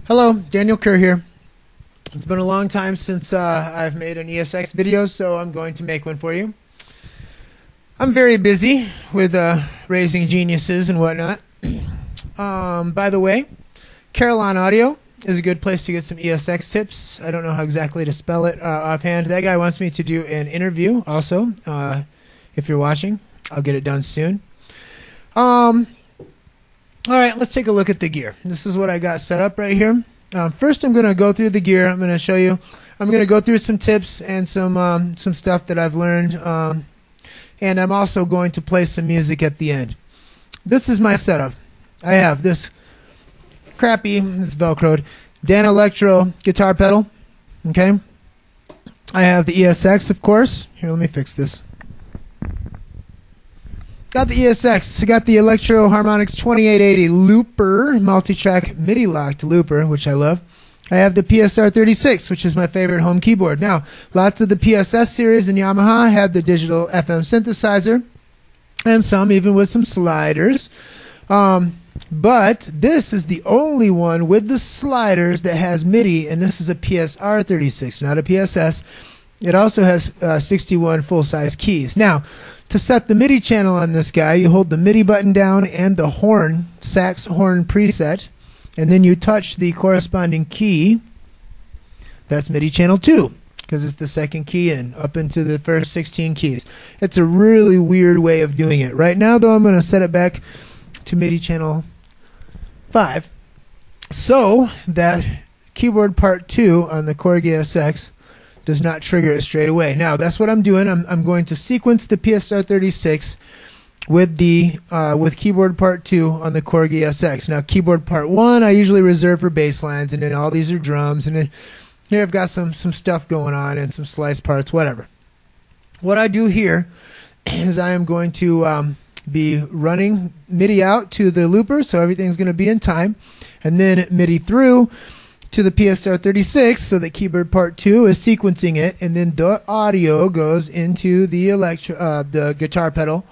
Hello, Daniel Kerr here. It's been a long time since I've made an ESX video, so I'm going to make one for you. I'm very busy with raising geniuses and whatnot. By the way, Carillon Audio is a good place to get some ESX tips. I don't know how exactly to spell it offhand. That guy wants me to do an interview also. If you're watching, I'll get it done soon. All right, let's take a look at the gear. This is what I got set up right here. First, I'm going to go through the gear. I'm going to show you. I'm going to go through some tips and some stuff that I've learned. And I'm also going to play some music at the end. This is my setup. I have this crappy, this Velcroed, Dan Electro guitar pedal. Okay. I have the ESX, of course. Here, let me fix this. Got the ESX. I got the Electro Harmonix 2880 looper, multi-track MIDI locked looper, which I love. I have the PSR 36, which is my favorite home keyboard. Now, lots of the PSS series and Yamaha have the digital FM synthesizer, and some even with some sliders. But this is the only one with the sliders that has MIDI, and this is a PSR 36, not a PSS. It also has 61 full-size keys. Now, to set the MIDI channel on this guy, you hold the MIDI button down and the horn, sax horn preset, and then you touch the corresponding key. That's MIDI channel 2, because it's the second key in, up into the first 16 keys. It's a really weird way of doing it. Right now, though, I'm going to set it back to MIDI channel 5, so that keyboard part 2 on the Korg ESX does not trigger it straight away. Now, that's what I'm doing. I'm going to sequence the PSR 36 with the with keyboard part 2 on the Korg ESX. Now, keyboard part 1 I usually reserve for bass lines, and then all these are drums, and then here I've got some stuff going on and some slice parts, whatever. What I do here is I am going to be running MIDI out to the looper, so everything's going to be in time, and then MIDI through to the PSR 36, so that keyboard part 2 is sequencing it, and then the audio goes into the the guitar pedal.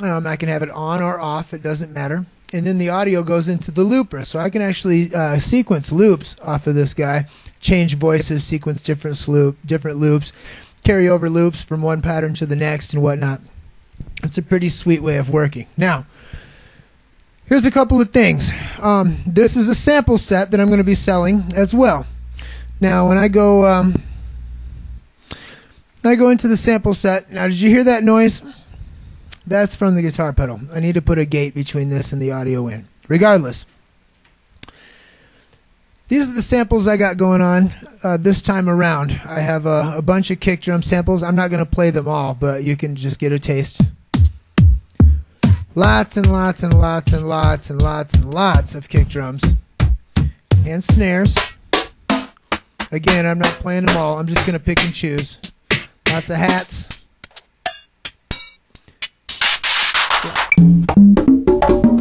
I can have it on or off, it doesn't matter. And then the audio goes into the looper, so I can actually sequence loops off of this guy, change voices, sequence different loops, carry over loops from one pattern to the next and whatnot. It's a pretty sweet way of working. Now, here's a couple of things. This is a sample set that I'm going to be selling as well. Now, when I go into the sample set, now did you hear that noise? That's from the guitar pedal. I need to put a gate between this and the audio in. Regardless, these are the samples I got going on this time around. I have a bunch of kick drum samples. I'm not going to play them all, but you can just get a taste. Lots and lots and lots and lots and lots and lots of kick drums and snares. Again, I'm not playing them all. I'm just going to pick and choose. Lots of hats.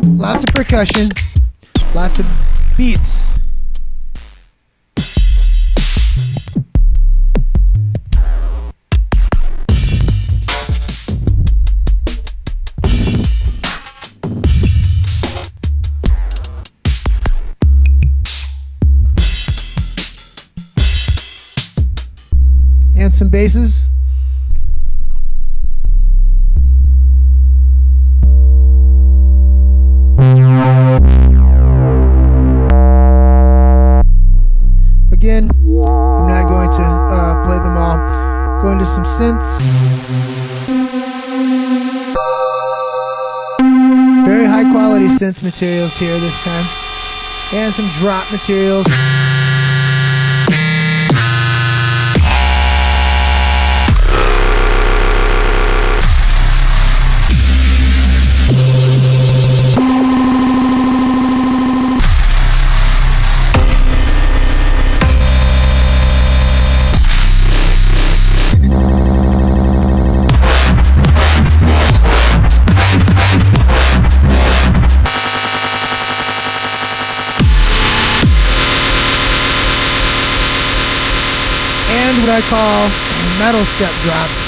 Lots of percussion. Lots of beats. And some basses. Again, I'm not going to play them all. Going to some synths. Very high quality synth materials here this time. And some drop materials. And what I call metal step drops.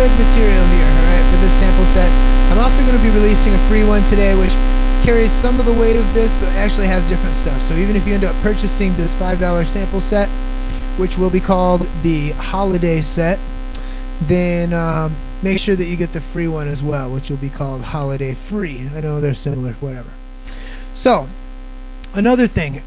good material here, all right, for this sample set. I'm also going to be releasing a free one today, which carries some of the weight of this, but actually has different stuff. So even if you end up purchasing this $5 sample set, which will be called the Holiday set, then make sure that you get the free one as well, which will be called Holiday Free. I know they're similar, whatever. So, another thing,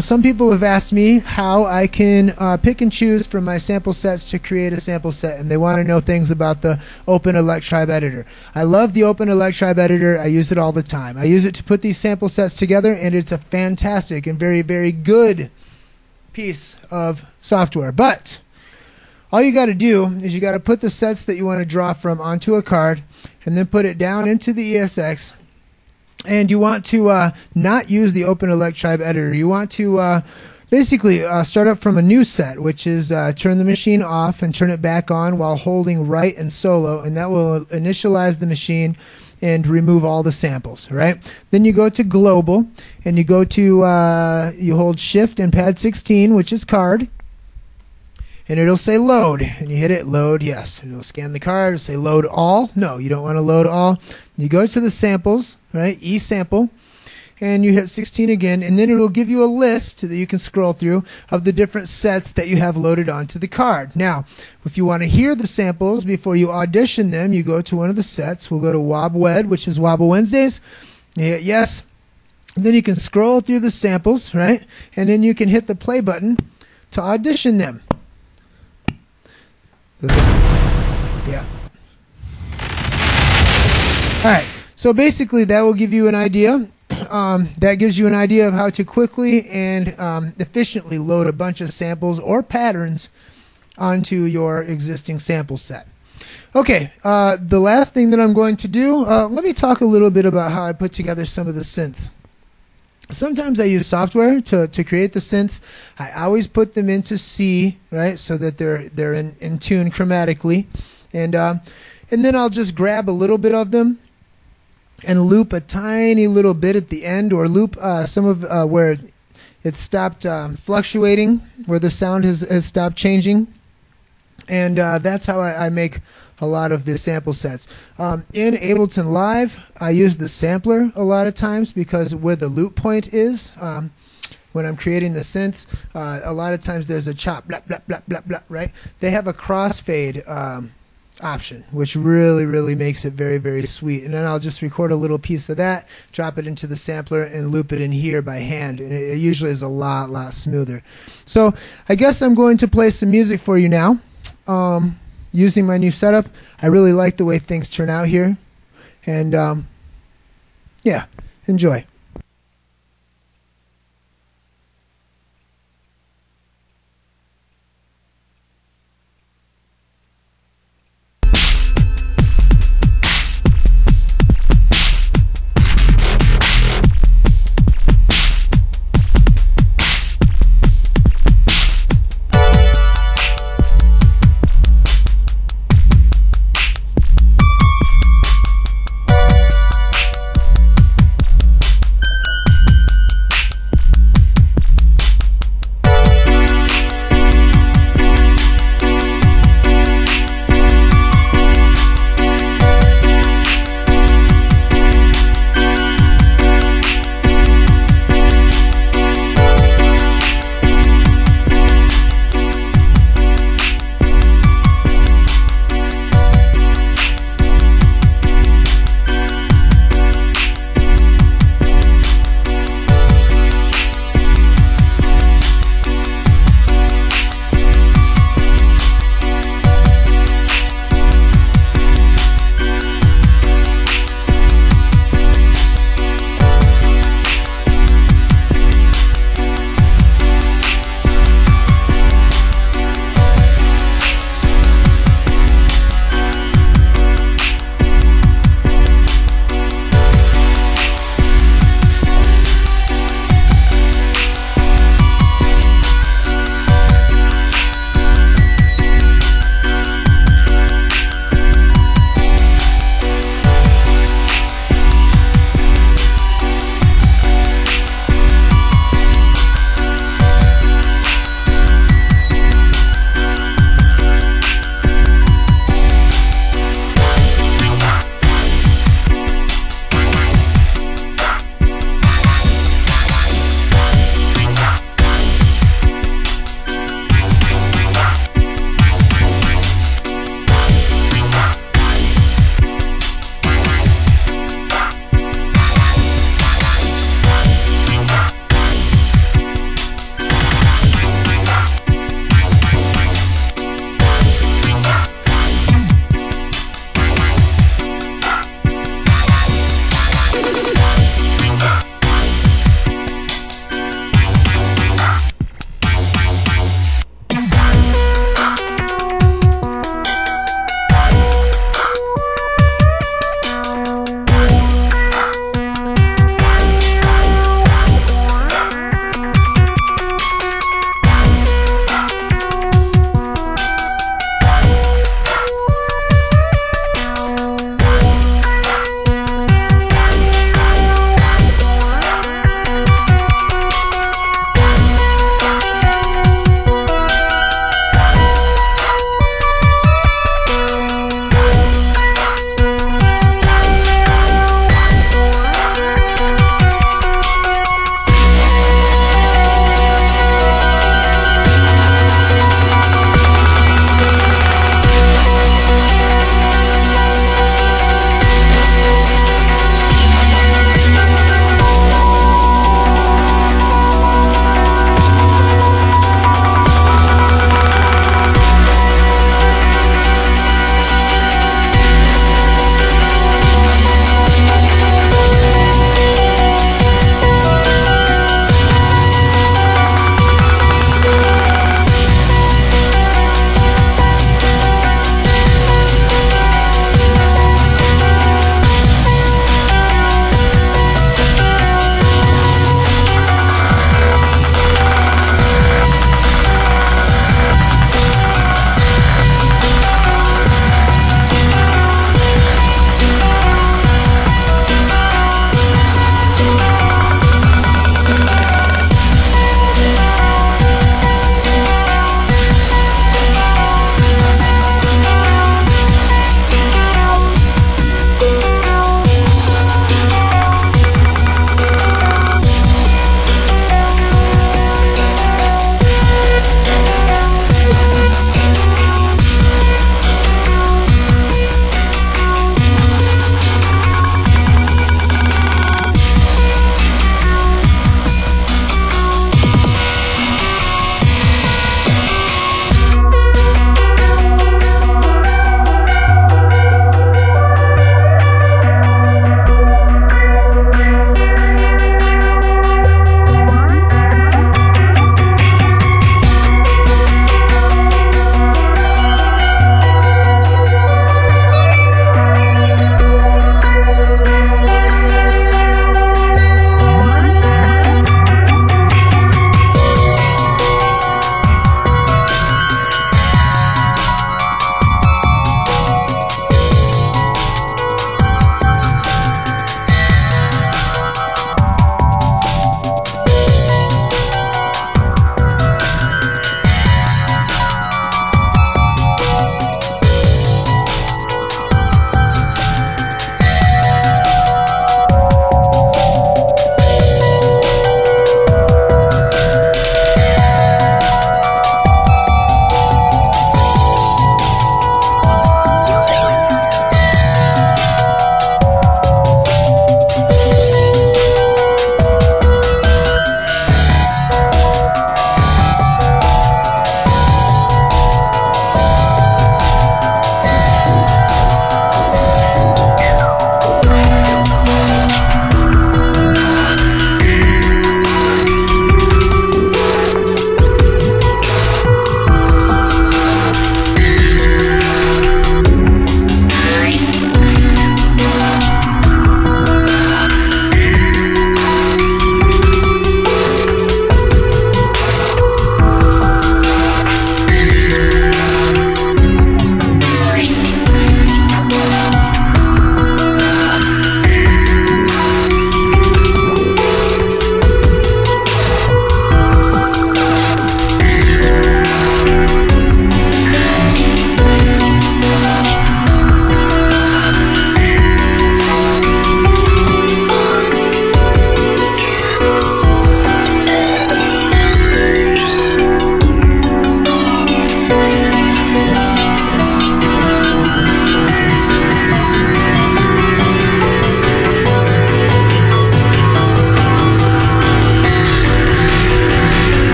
some people have asked me how I can pick and choose from my sample sets to create a sample set, and they want to know things about the Open Electribe editor. I love the Open Electribe editor. I use it all the time. I use it to put these sample sets together, and it's a fantastic and very, very good piece of software. But all you got to do is you got to put the sets that you want to draw from onto a card, and then put it down into the ESX. And you want to not use the Open Electribe editor. You want to basically start up from a new set, which is turn the machine off and turn it back on while holding right and solo, and that will initialize the machine and remove all the samples, right? Then you go to global, and you go to, you hold shift and pad 16, which is card, and it'll say load, and you hit it, load, yes. And it'll scan the card, it'll say load all. No, you don't want to load all. You go to the samples, right, E sample, and you hit 16 again, and then it'll give you a list that you can scroll through of the different sets that you have loaded onto the card. Now, if you want to hear the samples before you audition them, you go to one of the sets. We'll go to WobWed, which is Wobble Wednesdays. You hit yes. And then you can scroll through the samples, right, and then you can hit the play button to audition them. Yeah. All right. So basically, that will give you an idea. That gives you an idea of how to quickly and efficiently load a bunch of samples or patterns onto your existing sample set. Okay, the last thing that I'm going to do, let me talk a little bit about how I put together some of the synths. Sometimes I use software to create the synths. I always put them into C, right, so that they're in tune chromatically, and then I'll just grab a little bit of them and loop a tiny little bit at the end, or loop some of where it stopped fluctuating, where the sound has stopped changing, and that's how I make a lot of the sample sets. In Ableton Live, I use the sampler a lot of times because where the loop point is, when I'm creating the synths, a lot of times there's a chop, blah, blah, blah, blah, blah, right? They have a crossfade option, which really makes it very, very sweet. And then I'll just record a little piece of that, drop it into the sampler, and loop it in here by hand. And it usually is a lot smoother. So I guess I'm going to play some music for you now. Using my new setup, I really like the way things turn out here, and yeah, enjoy.